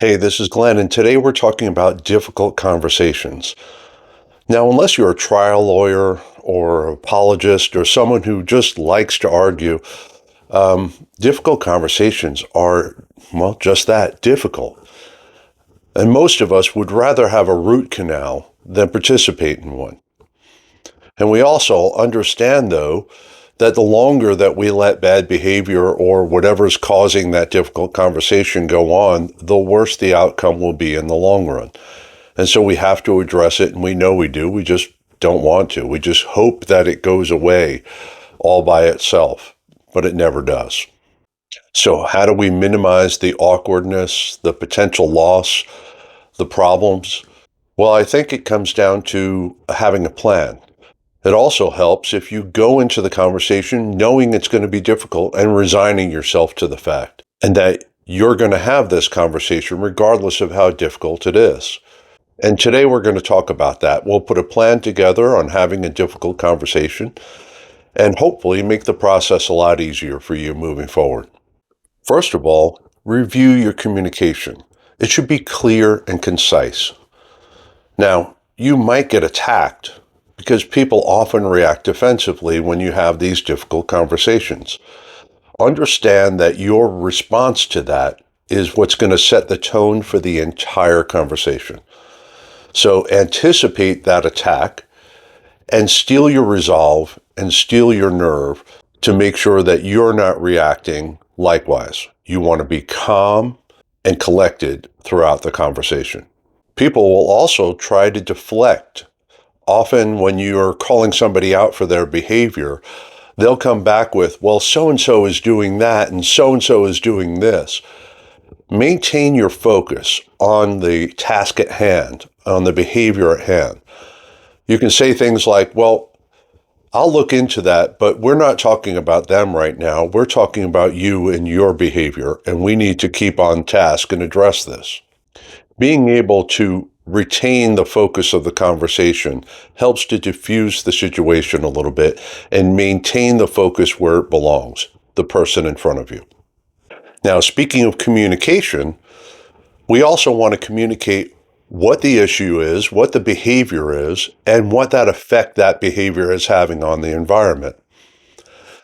Hey, this is Glenn, and today we're talking about difficult conversations. Now, unless you're a trial lawyer or apologist or someone who just likes to argue, difficult conversations are, well, just that, difficult. And most of us would rather have a root canal than participate in one. And we also understand, though, that the longer that we let bad behavior or whatever's causing that difficult conversation go on, the worse the outcome will be in the long run. And so we have to address it, and we know we do. We just don't want to. We just hope that it goes away all by itself, but it never does. So, how do we minimize the awkwardness, the potential loss, the problems? Well, I think it comes down to having a plan. It also helps if you go into the conversation knowing it's going to be difficult and resigning yourself to the fact, and that you're going to have this conversation regardless of how difficult it is. And today we're going to talk about that. We'll put a plan together on having a difficult conversation and hopefully make the process a lot easier for you moving forward. First of all, review your communication. It should be clear and concise. Now, you might get attacked because people often react defensively when you have these difficult conversations. Understand that your response to that is what's going to set the tone for the entire conversation. So anticipate that attack and steel your resolve and steel your nerve to make sure that you're not reacting likewise. You want to be calm and collected throughout the conversation. People will also try to deflect. Often, when you're calling somebody out for their behavior, they'll come back with, well, so and so is doing that, and so is doing this. Maintain your focus on the task at hand, on the behavior at hand. You can say things like, well, I'll look into that, but we're not talking about them right now. We're talking about you and your behavior, and we need to keep on task and address this. Being able to retain the focus of the conversation helps to diffuse the situation a little bit and maintain the focus where it belongs, the person in front of you. Now, speaking of communication, we also want to communicate what the issue is, what the behavior is, and what that effect that behavior is having on the environment.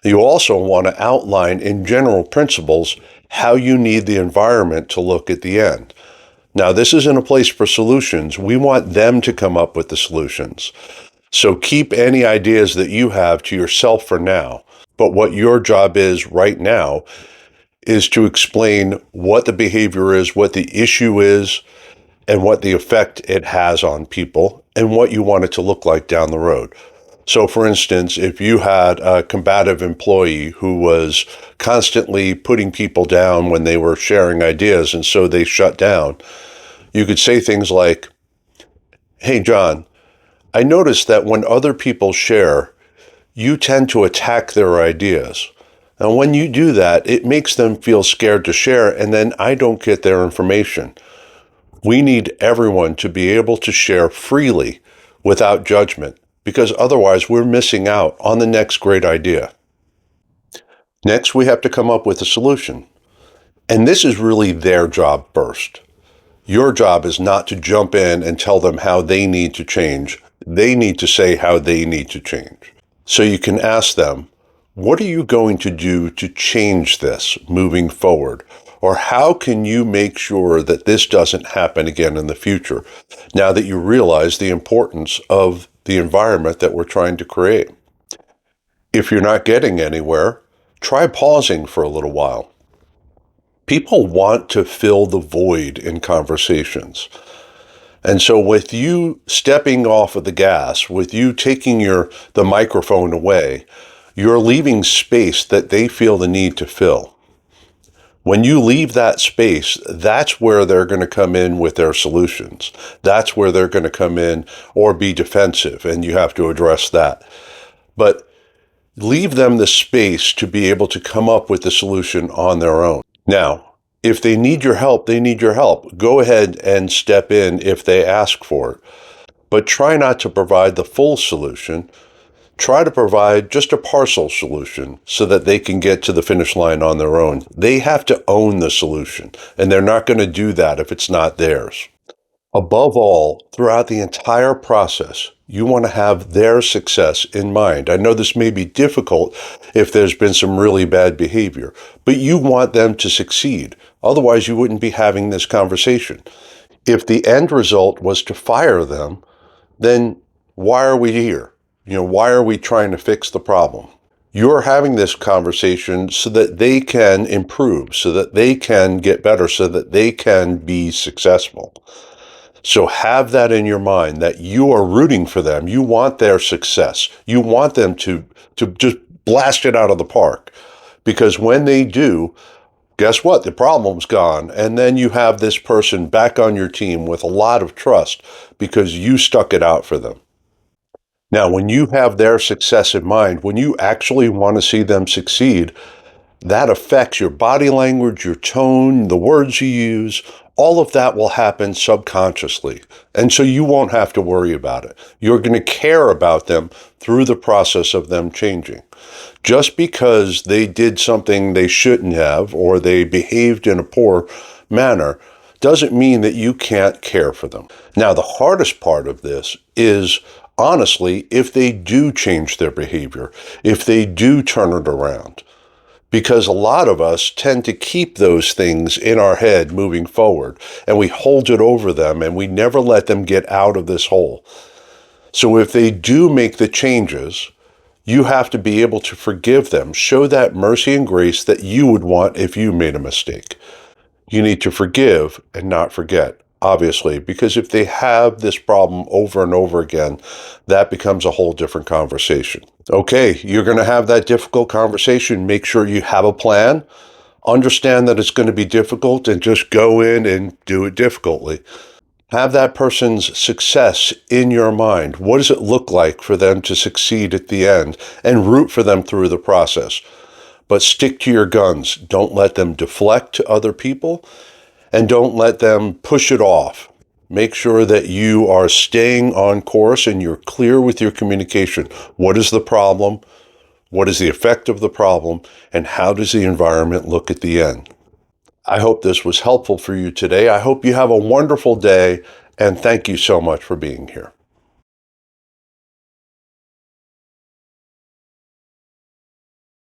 You also want to outline in general principles how you need the environment to look at the end. Now, this isn't a place for solutions. We want them to come up with the solutions. So keep any ideas that you have to yourself for now. But what your job is right now is to explain what the behavior is, what the issue is, and what the effect it has on people, and what you want it to look like down the road. So, for instance, if you had a combative employee who was constantly putting people down when they were sharing ideas, and so they shut down, you could say things like, hey, John, I noticed that when other people share, you tend to attack their ideas. And when you do that, it makes them feel scared to share, and then I don't get their information. We need everyone to be able to share freely without judgment, because otherwise we're missing out on the next great idea. Next, we have to come up with a solution. And this is really their job first. Your job is not to jump in and tell them how they need to change. They need to say how they need to change. So you can ask them, what are you going to do to change this moving forward? Or how can you make sure that this doesn't happen again in the future, now that you realize the importance of the environment that we're trying to create? If you're not getting anywhere, try pausing for a little while. People want to fill the void in conversations. And so with you stepping off of the gas, with you taking the microphone away, you're leaving space that they feel the need to fill. When you leave that space, that's where they're going to come in with their solutions. That's where they're going to come in or be defensive, and you have to address that. But leave them the space to be able to come up with the solution on their own. Now, if they need your help, they need your help. Go ahead and step in if they ask for it. But try not to provide the full solution. try to provide just a partial solution so that they can get to the finish line on their own. They have to own the solution, and they're not going to do that if it's not theirs. Above all, throughout the entire process, you want to have their success in mind. I know this may be difficult if there's been some really bad behavior, but you want them to succeed. Otherwise, you wouldn't be having this conversation. If the end result was to fire them, then why are we here? Why are we trying to fix the problem? You're having this conversation so that they can improve, so that they can get better, so that they can be successful. So have that in your mind, that you are rooting for them. You want their success. You want them to just blast it out of the park. Because when they do, guess what? The problem's gone. And then you have this person back on your team with a lot of trust because you stuck it out for them. Now, when you have their success in mind, when you actually want to see them succeed, that affects your body language, your tone, the words you use. All of that will happen subconsciously. And so you won't have to worry about it. You're going to care about them through the process of them changing. Just because they did something they shouldn't have or they behaved in a poor manner doesn't mean that you can't care for them. Now, the hardest part of this is, honestly, if they do change their behavior, if they do turn it around. Because a lot of us tend to keep those things in our head moving forward, and we hold it over them, and we never let them get out of this hole. So if they do make the changes, you have to be able to forgive them, show that mercy and grace that you would want if you made a mistake. You need to forgive and not forget, obviously, because if they have this problem over and over again, that becomes a whole different conversation. Okay, you're going to have that difficult conversation. Make sure you have a plan. Understand that it's going to be difficult and just go in and do it difficultly. Have that person's success in your mind. What does it look like for them to succeed at the end? And root for them through the process. But stick to your guns. Don't let them deflect to other people. And don't let them push it off. Make sure that you are staying on course and you're clear with your communication. What is the problem? What is the effect of the problem? And how does the environment look at the end? I hope this was helpful for you today. I hope you have a wonderful day, and thank you so much for being here.